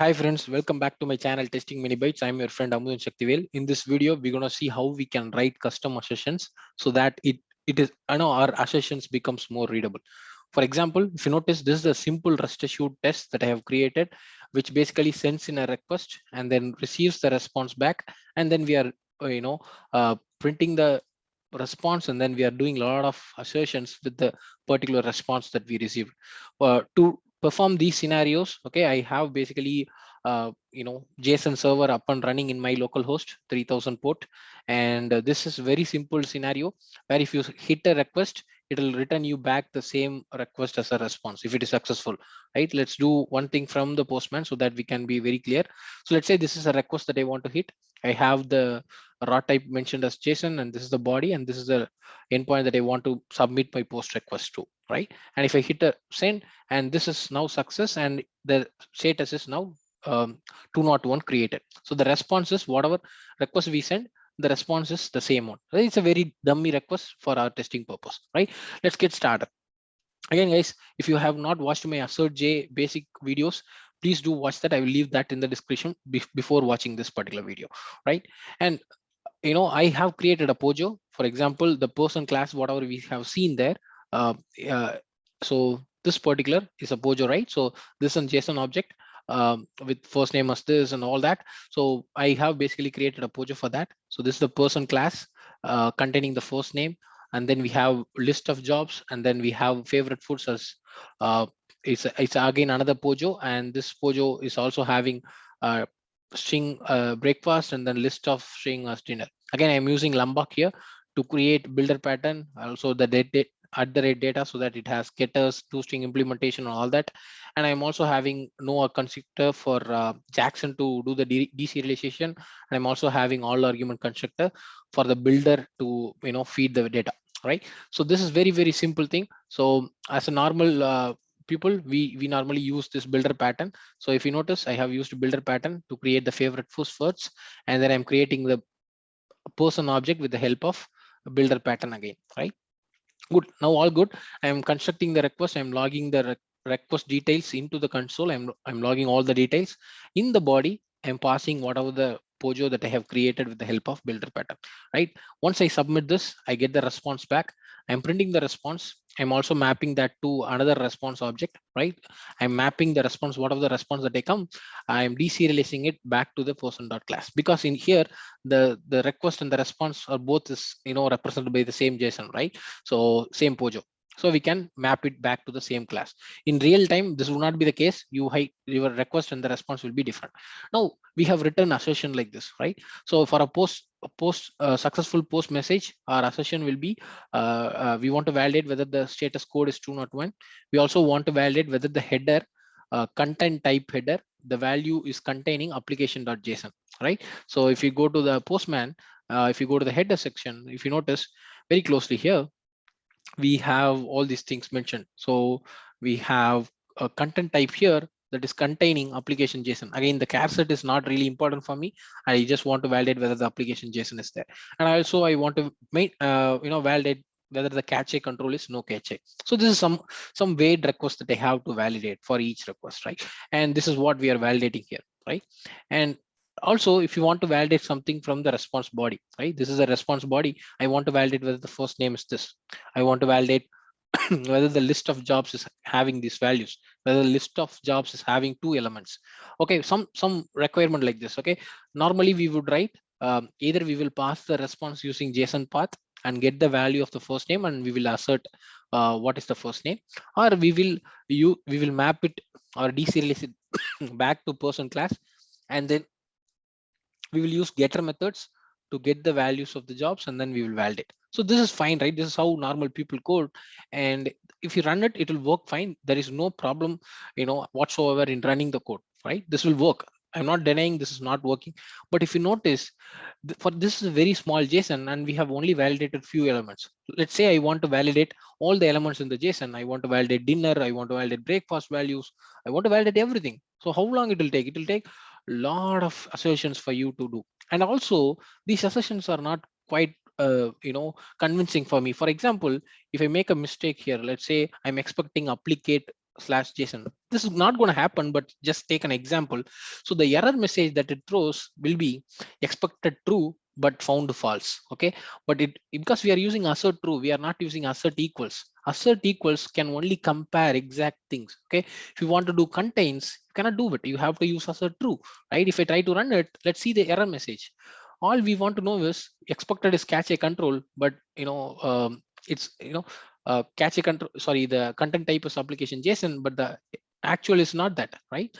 Hi friends, welcome back to my channel Testing Many Bytes. I'm your friend Amudhan Shaktivel. In this video, we're gonna see how we can write custom assertions so that it is our assertions becomes more readable. For example, if you notice, this is a simple rest assured test that I have created, which basically sends in a request and then receives the response back, and then we are printing the response, and then we are doing a lot of assertions with the particular response that we received. To perform these scenarios, okay, I have basically JSON server up and running in my local host 3000 port, and this is very simple scenario where if you hit a request, it will return you back the same request as a response if it is successful, right? Let's do one thing from the Postman so that we can be very clear. So let's say this is a request that I want to hit. I have the raw type mentioned as JSON, and this is the body, and this is the endpoint that I want to submit my post request to, right? And if I hit a send, and this is now success, and the status is now 201 created. So the response is whatever request we send, the response is the same one. Right? It's a very dummy request for our testing purpose, right? Let's get started. Again, guys, if you have not watched my AssertJ basic videos, please do watch that. I will leave that in the description before watching this particular video, right? And I have created a Pojo. For example, the person class, whatever we have seen there. Uh, uh, so this particular is a Pojo, right? So this is a JSON object with first name as this and all that. So I have basically created a Pojo for that. So this is the person class containing the first name, and then we have list of jobs, and then we have favorite foods as uh, it's again another Pojo, and this Pojo is also having string breakfast and then list of string as dinner. Again, I'm using Lombok here to create builder pattern, also the date at the rate data, so that it has getters, toString implementation and all that. And I'm also having no constructor for Jackson to do the deserialization. And I'm also having all argument constructor for the builder to feed the data, right? So this is very simple thing. So as a normal people, we normally use this builder pattern. So if you notice, I have used builder pattern to create the favorite first, and then I'm creating the person object with the help of builder pattern again, right? Good. Now all good. I'm constructing the request. I'm logging the request details into the console. I'm logging all the details in the body. I'm passing whatever the Pojo that I have created with the help of builder pattern, right? Once I submit this, I get the response back. I'm printing the response. I'm also mapping that to another response object, right? I'm mapping the response, whatever the response that I come, I'm deserializing it back to the person.class, because in here, the request and the response are both is, represented by the same JSON, right? So same Pojo. So we can map it back to the same class. In real time, this will not be the case. Your request and the response will be different. Now we have written assertion like this, right? So for a successful post message, our assertion will be we want to validate whether the status code is 201. We also want to validate whether the header content type header, the value is containing application.json, right? So if you go to the Postman, if you go to the header section, if you notice very closely here, we have all these things mentioned. So we have a content type here that is containing application JSON. Again, the char set is not really important for me. I just want to validate whether the application JSON is there. And also I want to make, validate whether the cache control is no cache. So this is some vague request that I have to validate for each request, right? And this is what we are validating here, right? And also, if you want to validate something from the response body, right? This is a response body. I want to validate whether the first name is this. I want to validate whether the list of jobs is having these values, whether the list of jobs is having two elements. Okay, some requirement like this. Okay, normally we would write either we will pass the response using JSON path and get the value of the first name, and we will assert what is the first name, or we will map it or deserialize it back to person class, and then we will use getter methods to get the values of the jobs, and then we will validate. So this is fine, right? This is how normal people code, and if you run it, it will work fine. There is no problem whatsoever in running the code, right? This will work. I'm not denying this is not working, but if you notice, for this is a very small JSON and we have only validated few elements. Let's say I want to validate all the elements in the JSON. I want to validate dinner, I want to validate breakfast values, I want to validate everything. So how long it will take? It will take lot of assertions for you to do. And also these assertions are not quite convincing for me. For example, if I make a mistake here, let's say I'm expecting applicate slash JSON. This is not going to happen, but just take an example. So the error message that it throws will be expected true, but found false. Okay, but it, because we are using assert true, we are not using assert equals. Assert equals can only compare exact things. Okay, if you want to do contains, you cannot do it. You have to use assert true, right? If I try to run it, let's see the error message. All we want to know is expected is cache control, but it's cache control, sorry, the content type is application JSON, but the actual is not that, right?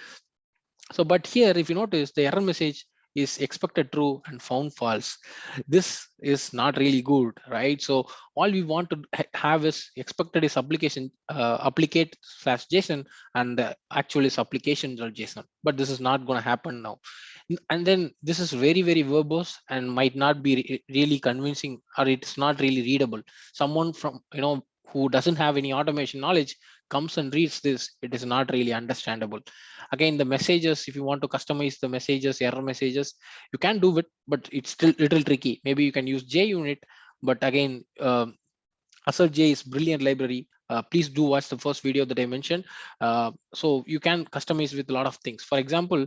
So, but here, if you notice, the error message is expected true and found false. This is not really good, right? So all we want to have is expected is application applicate slash JSON, and the actual is application or JSON. But this is not going to happen now. And then this is very, very verbose and might not be really convincing, or it's not really readable. Someone from, who doesn't have any automation knowledge comes and reads this, it is not really understandable. Again, the messages, if you want to customize the messages, error messages, you can do it, but it's still little tricky. Maybe you can use JUnit, but again, AssertJ is brilliant library. Please do watch the first video that I mentioned. So you can customize with a lot of things. For example,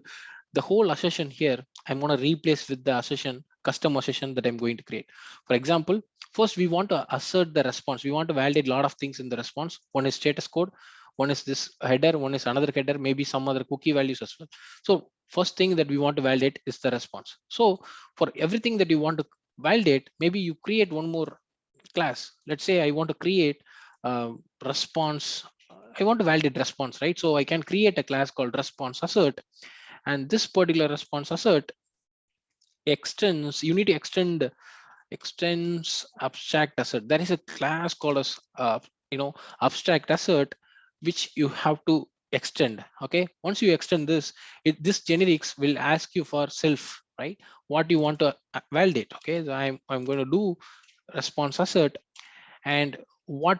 the whole assertion here, I'm going to replace with the assertion, custom assertion that I'm going to create. For example, first we want to assert the response. We want to validate a lot of things in the response. One is status code, one is this header, one is another header, maybe some other cookie values as well. So first thing that we want to validate is the response. So for everything that you want to validate, maybe you create one more class. Let's say I want to create response. I want to validate response, right? So I can create a class called response assert, and this particular response assert extends. You need to extends abstract assert. There is a class called as abstract assert, which you have to extend. Okay, once you extend this, this generics will ask you for self, right? What you want to validate. Okay, so I'm going to do response assert, and what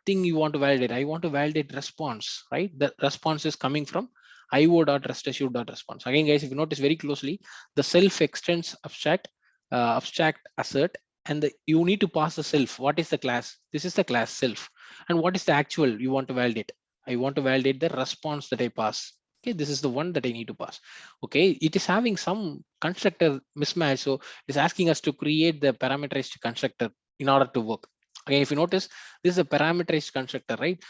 thing you want to validate. I want to validate response, right? The response is coming from io.rest-issue.response. Again, guys, if you notice very closely, the self extends abstract assert, and you need to pass the self. What is the class? This is the class self. And what is the actual you want to validate? I want to validate the response that I pass. Okay, this is the one that I need to pass. Okay, it is having some constructor mismatch, so it's asking us to create the parameterized constructor in order to work. Okay, if you notice, this is a parameterized constructor, right?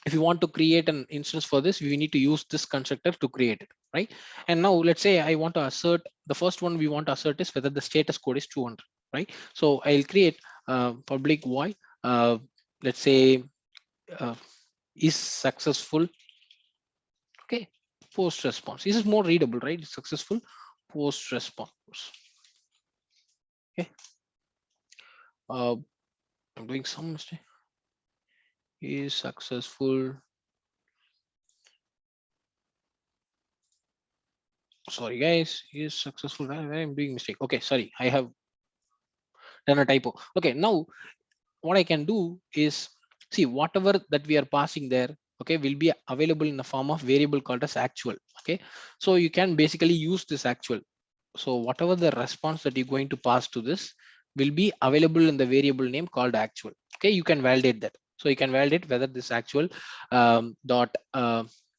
If you want to create an instance for this, we need to use this constructor to create it, right? And now let's say I want to assert, the first one we want to assert is whether the status code is 200, right? So I'll create public void, let's say is successful. Okay, post response. This is more readable, right? It's successful post response. Okay, I'm doing some mistake. Is successful. Sorry guys, is successful. Where I'm doing mistake. Okay, sorry, I have done a typo. Okay, now what I can do is, see, whatever that we are passing there, okay, will be available in the form of variable called as actual. Okay, so you can basically use this actual. So whatever the response that you're going to pass to this will be available in the variable name called actual. Okay, you can validate that. So you can validate whether this actual dot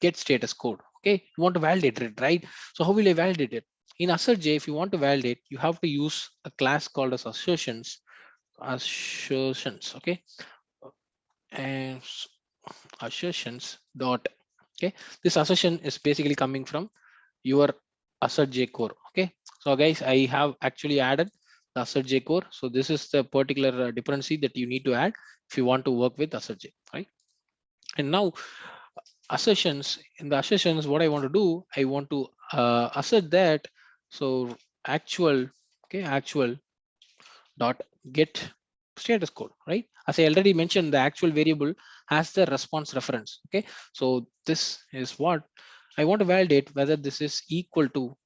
get status code. Okay, you want to validate it, right? So how will I validate it? In AssertJ, if you want to validate, you have to use a class called as assertions. Okay, and assertions dot. Okay, this assertion is basically coming from your AssertJ core. Okay, so guys, I have actually added the AssertJ core. So this is the particular dependency that you need to add if you want to work with AssertJ, right? And now assertions, in the assertions, what I want to do, I want to assert that. So actual, okay, actual dot get status code, right? As I already mentioned, the actual variable has the response reference. Okay, so this is what I want to validate, whether this is equal to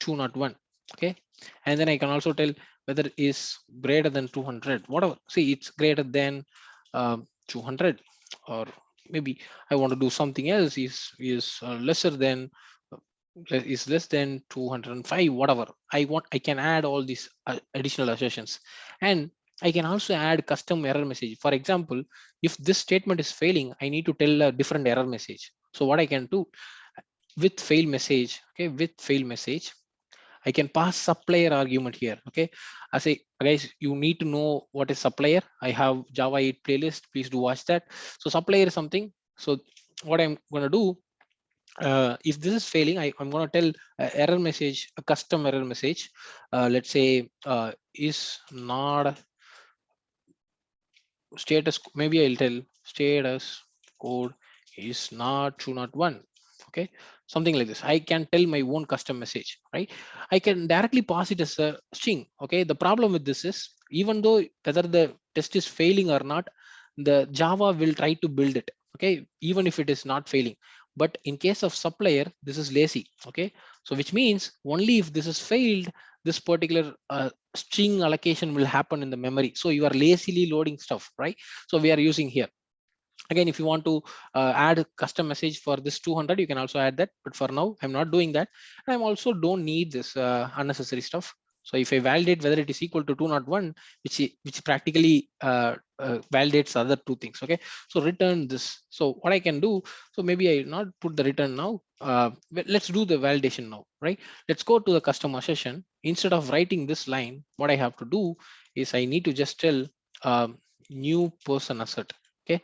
201. Okay, and then I can also tell whether it is greater than 200, whatever. See, it's greater than 200, or maybe I want to do something else, is lesser than is less than 205, whatever I want. I can add all these additional assertions, and I can also add custom error message. For example, if this statement is failing, I need to tell a different error message. So what I can do with fail message, okay, with fail message, I can pass supplier argument here. Okay, I say, guys, you need to know what is supplier. I have Java 8 playlist. Please do watch that. So supplier is something. So what I'm gonna do, if this is failing, I'm gonna tell error message, a custom error message. Let's say is not status. Maybe I'll tell status code is not 201. Okay, something like this. I can tell my own custom message, right? I can directly pass it as a string. Okay, the problem with this is, even though whether the test is failing or not, the Java will try to build it. Okay, even if it is not failing. But in case of supplier, this is lazy. Okay, so which means only if this is failed, this particular string allocation will happen in the memory. So you are lazily loading stuff, right? So we are using here. Again, if you want to add a custom message for this 200, you can also add that. But for now, I'm not doing that. And I'm also don't need this unnecessary stuff. So if I validate whether it is equal to 201, which practically validates other two things. Okay, so return this. So what I can do, so maybe I not put the return now. Let's do the validation now, right? Let's go to the custom assertion. Instead of writing this line, what I have to do is I need to just tell new person assert. Okay,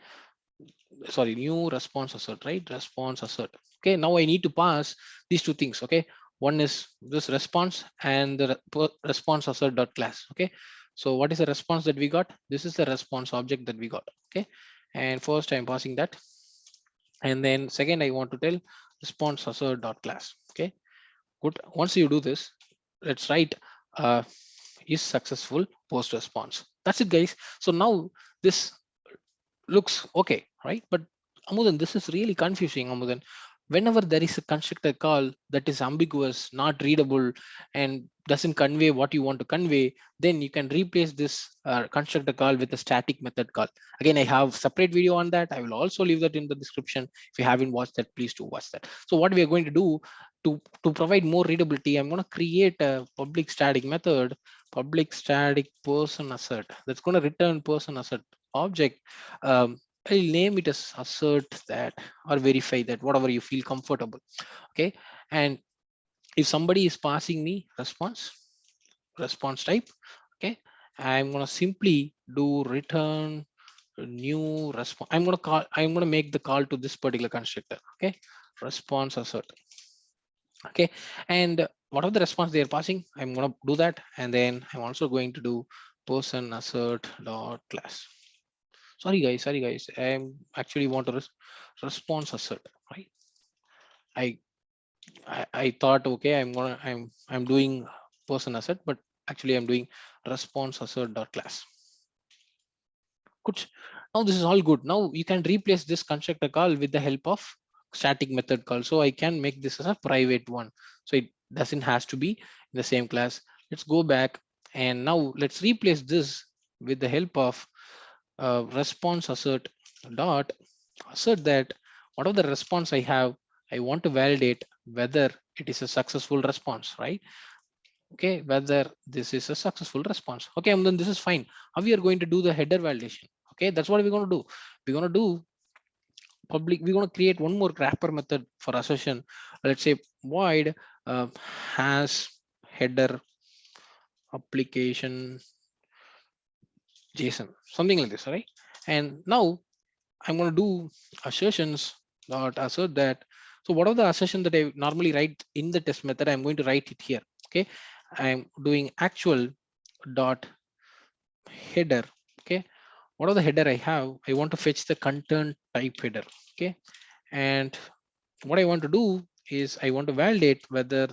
sorry, new response assert, right? Response assert. Okay, now I need to pass these two things. Okay, one is this response and the response assert dot class. Okay, so what is the response that we got? This is the response object that we got. Okay, and first I'm passing that, and then second I want to tell response assert dot class. Okay, good. Once you do this, let's write uh, is successful post response. That's it, guys. So now this looks okay, right? But Amudan, this is really confusing, Amudan. Whenever there is a constructor call that is ambiguous, not readable, and doesn't convey what you want to convey, then you can replace this constructor call with a static method call. Again, I have separate video on that. I will also leave that in the description. If you haven't watched that, please do watch that. So what we are going to do to provide more readability, I'm going to create a public static method, public static person assert, that's going to return person assert object. um, I'll name it as assert that, or verify that, whatever you feel comfortable. Okay, and if somebody is passing me response type, okay, I'm gonna simply do return new response. I'm gonna make the call to this particular constructor. Okay, response assert. Okay, and whatever the response they are passing, I'm gonna do that, and then I'm also going to do person assert dot class. Sorry guys, I'm actually want to response assert, right? I, I thought, okay, I'm doing person assert, but actually I'm doing response assert dot class. Good. Now this is all good. Now you can replace this constructor call with the help of static method call. So I can make this as a private one. So it doesn't has to be in the same class. Let's go back, and now let's replace this with the help of response assert dot assert that whatever the response I have, I want to validate whether it is a successful response, right? Okay, whether this is a successful response. Okay, and then this is fine. How we are going to do the header validation? Okay, that's what we're going to do. We're going to do public. We're going to create one more wrapper method for assertion. Let's say void has header application JSON, something like this, right? And now I'm going to do assertions dot assert that. So what are the assertion that I normally write in the test method? I'm going to write it here. Okay, I'm doing actual dot header. Okay, what are the header I have? I want to fetch the content type header. Okay, and what I want to do is I want to validate whether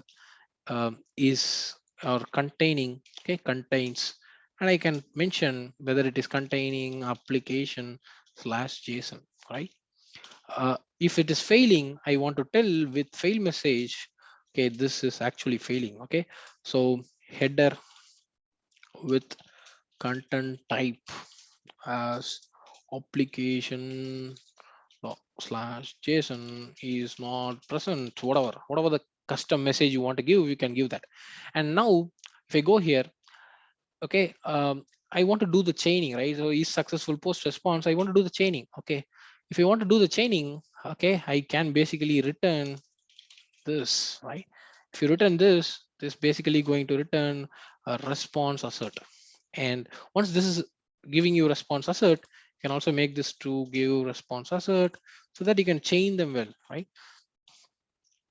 is or containing. Okay, contains, and I can mention whether it is containing application slash JSON, right? If it is failing, I want to tell with fail message, okay, this is actually failing. Okay, so header with content type as application slash JSON is not present, whatever the custom message you want to give, you can give that. And now if I go here, okay, I want to do the chaining, right? So is successful post response, I want to do the chaining. Okay, if I want to do the chaining, okay, I can basically return this, right? If you return this basically going to return a response assert. And once this is giving you response assert, you can also make this to give response assert so that you can chain them well, right?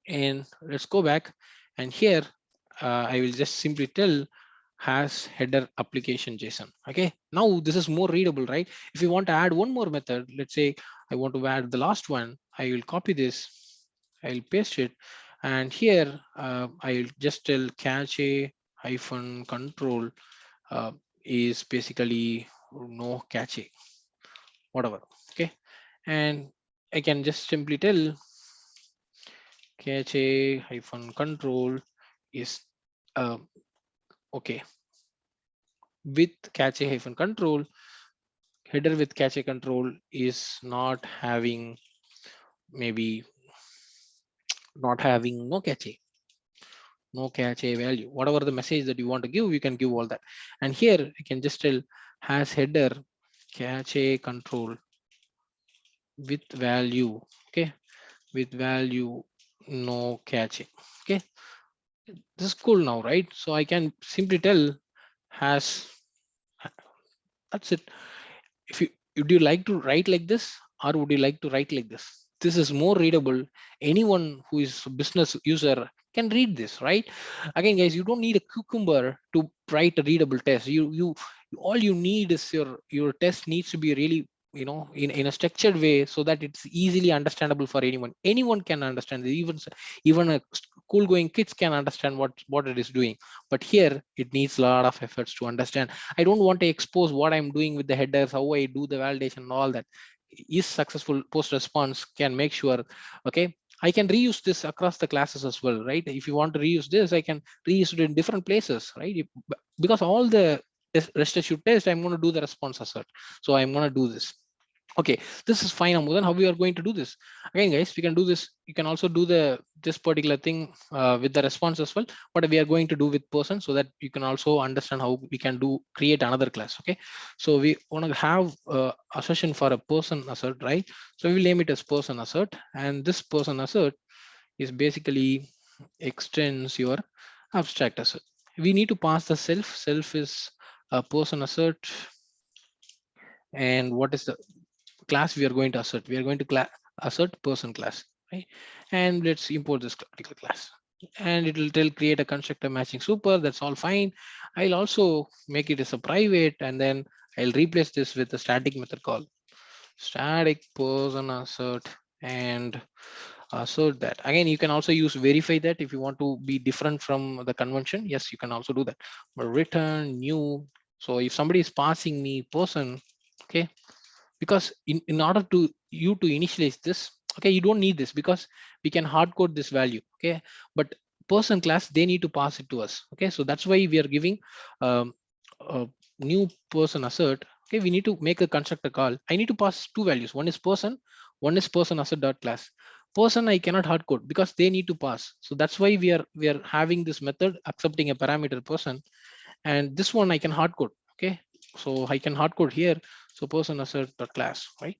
And let's go back, and here I will just simply tell has header application JSON. Okay, now this is more readable, right? If you want to add one more method, let's say I want to add the last one, I will copy this, I'll paste it, and here I'll just tell cache hyphen control uh, is basically no cache, whatever. Okay, and I can just simply tell cache hyphen control is uh, okay, with cache hyphen control, header with cache control is not having, maybe not having no cache value, whatever the message that you want to give, you can give all that. And here I can just tell has header cache control with value. Okay, with value no cache. Okay, this is cool now, right? So I can simply tell has, that's it. If you, would you like to write like this, or would you like to write like this? This is more readable. Anyone who is a business user can read this, right? Again guys, you don't need a cucumber to write a readable test. You all you need is your test needs to be really, in a structured way, so that it's easily understandable for anyone can understand it. Even a school going kids can understand what it is doing. But here it needs a lot of efforts to understand. I don't want to expose what I'm doing with the headers, how I do the validation and all that. Is successful post response can make sure. Okay, I can reuse this across the classes as well, right? If you want to reuse this, I can reuse it in different places, right? Because all the rest issue test, I'm going to do the response assert. So I'm going to do this. Okay, this is fine, Amudan. How we are going to do this? Again, guys, we can do this. You can also do this particular thing with the response as well. But we are going to do with person, so that you can also understand how we can create another class. Okay, so we want to have assertion for a person assert, right? So we will name it as person assert, and this person assert is basically extends your abstract assert. We need to pass the self. Self is a person assert, and what is the class we are going to assert? We are going to assert person class, right? And let's import this particular class, and it will tell create a constructor matching super. That's all fine. I'll also make it as a private, and then I'll replace this with a static method called static person assert, and assert that. Again, you can also use verify that if you want to be different from the convention. Yes, you can also do that. But return new. So if somebody is passing me person, okay, because in order to you to initialize this, okay, you don't need this because we can hard code this value. Okay, but person class, they need to pass it to us. Okay, so that's why we are giving a new person assert. Okay, we need to make a constructor call. I need to pass two values. One is person, one is person assert dot class. Person I cannot hard code because they need to pass. So that's why we are having this method accepting a parameter person, and this one I can hard code. Okay, so I can hard code here. So person assert the class, right?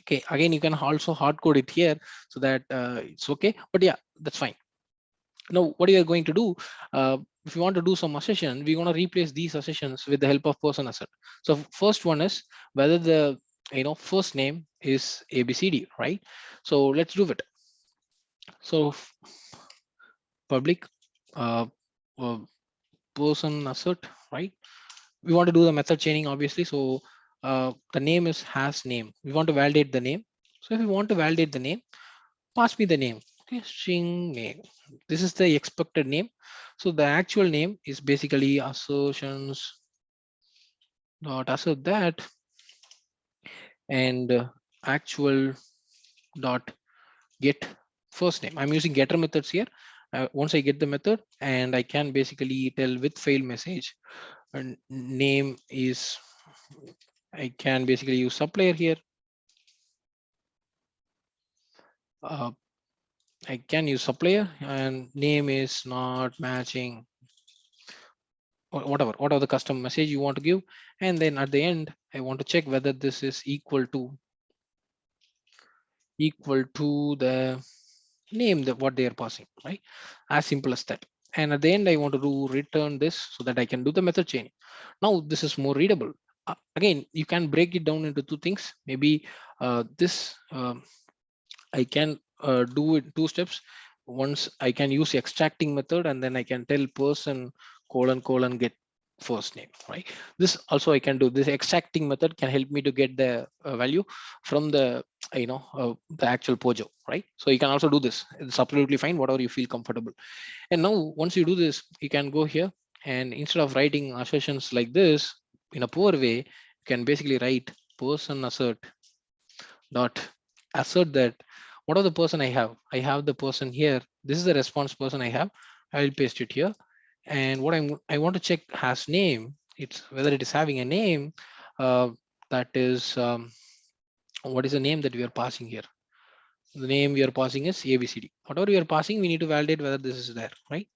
Okay, again, you can also hard code it here so that it's okay. But yeah, that's fine. Now what you are going to do, if you want to do some assertion, we're going to replace these assertions with the help of person assert. So first one is whether the first name is ABCD, right? So let's do it. So public uh, uh, person assert, right? We want to do the method chaining, obviously. So the name is has name. We want to validate the name. So if we want to validate the name, pass me the name. Okay, string name. This is the expected name. So the actual name is basically assertions dot assert that, and actual dot get first name. I'm using getter methods here. Once I get the method, and I can basically tell with fail message, and name is, I can basically use supplier here. Uh, I can use supplier, and name is not matching or whatever the custom message you want to give. And then at the end, I want to check whether this is equal to the name that what they are passing, right? As simple as that. And at the end, I want to do return this so that I can do the method chain. Now this is more readable. Again, you can break it down into two things. Maybe this I can do it two steps. Once I can use extracting method, and then I can tell person colon get first name, right? This also I can do. This extracting method can help me to get the value from the the actual Pojo, right? So you can also do this. It's absolutely fine, whatever you feel comfortable. And now once you do this, you can go here, and instead of writing assertions like this in a poor way, you can basically write person assert dot assert that what are the person I have the person here. This is the response person I have. I will paste it here. And what I want to check has name. It's whether it is having a name uh, that is what is the name that we are passing here. The name we are passing is ABCD. Whatever we are passing, we need to validate whether this is there, right?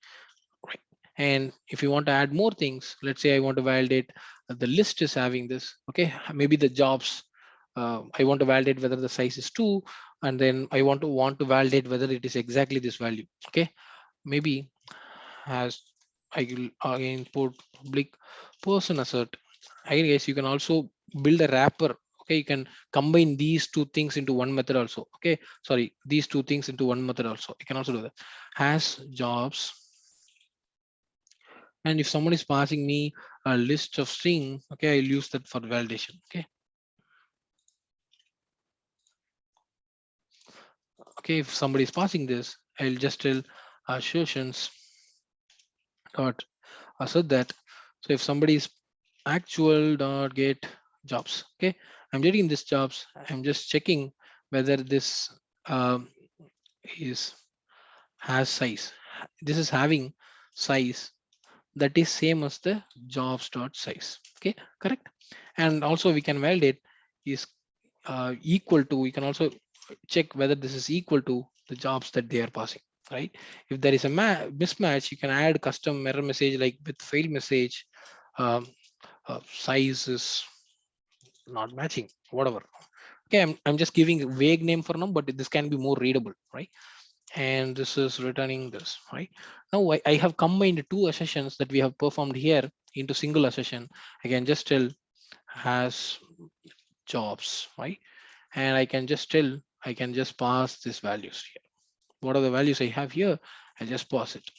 Right. And if you want to add more things, let's say I want to validate the list is having this. Okay, maybe the jobs. I want to validate whether the size is 2, and then I want to validate whether it is exactly this value. Okay, maybe has I will again put public person assert. I guess you can also build a wrapper. Okay, you can combine these two things into one method also. Okay, sorry, these two things into one method also. You can also do that. Has jobs, and if someone is passing me a list of string, okay, I'll use that for validation. Okay, okay, if somebody is passing this, I'll just tell assertions dot assert that. So if somebody is actual dot get jobs, okay, I'm getting this jobs. I'm just checking whether this um, is has size. This is having size that is same as the jobs dot size. Okay, correct. And also we can validate is equal to. We can also check whether this is equal to the jobs that they are passing, right? If there is a mismatch, you can add custom error message like with fail message. um, Size is not matching, whatever. Okay, I'm just giving a vague name for now, but this can be more readable, right? And this is returning this, right? Now I have combined two assertions that we have performed here into single assertion. I can just tell has jobs, right? And I can just pass these values here. What are the values I have here? I just pass it.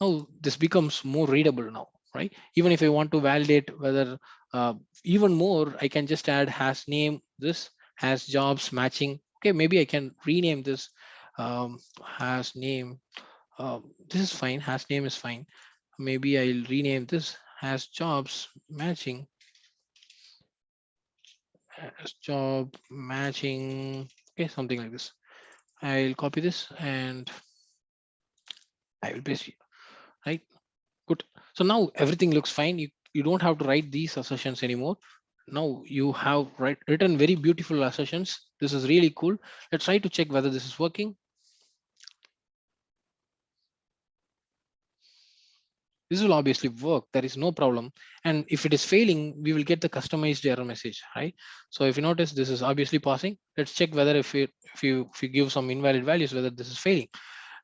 Now this becomes more readable now, right? Even if I want to validate whether uh, even more, I can just add has name, this has jobs matching. Okay, maybe I can rename this has name. This is fine. Has name is fine. Maybe I'll rename this has jobs matching. Has job matching. Okay, something like this. I'll copy this and I will paste it. Right. Good. So now everything looks fine. You don't have to write these assertions anymore. Now you have written very beautiful assertions. This is really cool. Let's try to check whether this is working. This will obviously work. There is no problem. And if it is failing, we will get the customized error message, right? So if you notice, this is obviously passing. Let's check whether if you give some invalid values, whether this is failing.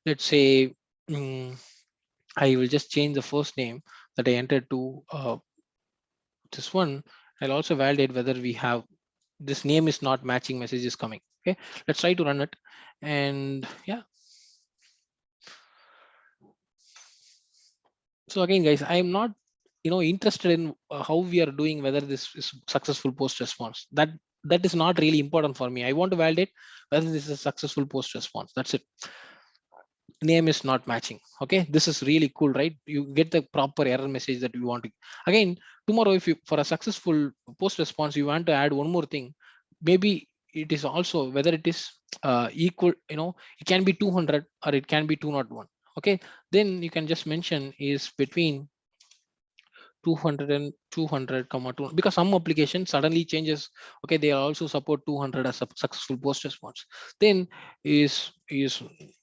Let's say I will just change the first name that I entered to this one. I'll also validate whether we have this name is not matching message is coming. Okay, let's try to run it. And yeah, so again guys, I'm not interested in how we are doing, whether this is successful post response. That is not really important for me. I want to validate whether this is a successful post response. That's it. Name is not matching. Okay, this is really cool, right? You get the proper error message that you want to. Again, tomorrow, if you for a successful post response you want to add one more thing, maybe it is also whether it is equal, it can be 200 or it can be 201. Okay, then you can just mention is between 200 and 200 comma 2, because some application suddenly changes. Okay, they also support 200 as a successful post response. Then is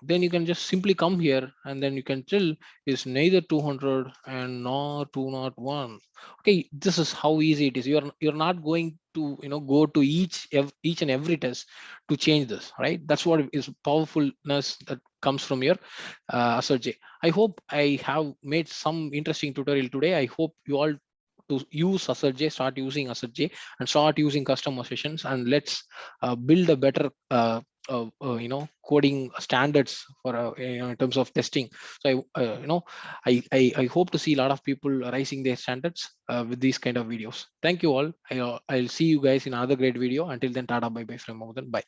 then you can just simply come here and then you can tell is neither 200 and nor 201. Okay, this is how easy it is. You're not going to go to each and every test to change this, right? That's what is powerfulness that comes from your AssertJ. I hope I have made some interesting tutorial today. I hope you all to use AssertJ, start using AssertJ and start using custom assertions, and let's build a better coding standards for in terms of testing. So I hope to see a lot of people raising their standards with these kind of videos. Thank you all. I'll see you guys in another great video. Until then, tata, bye bye from Mohan. Bye.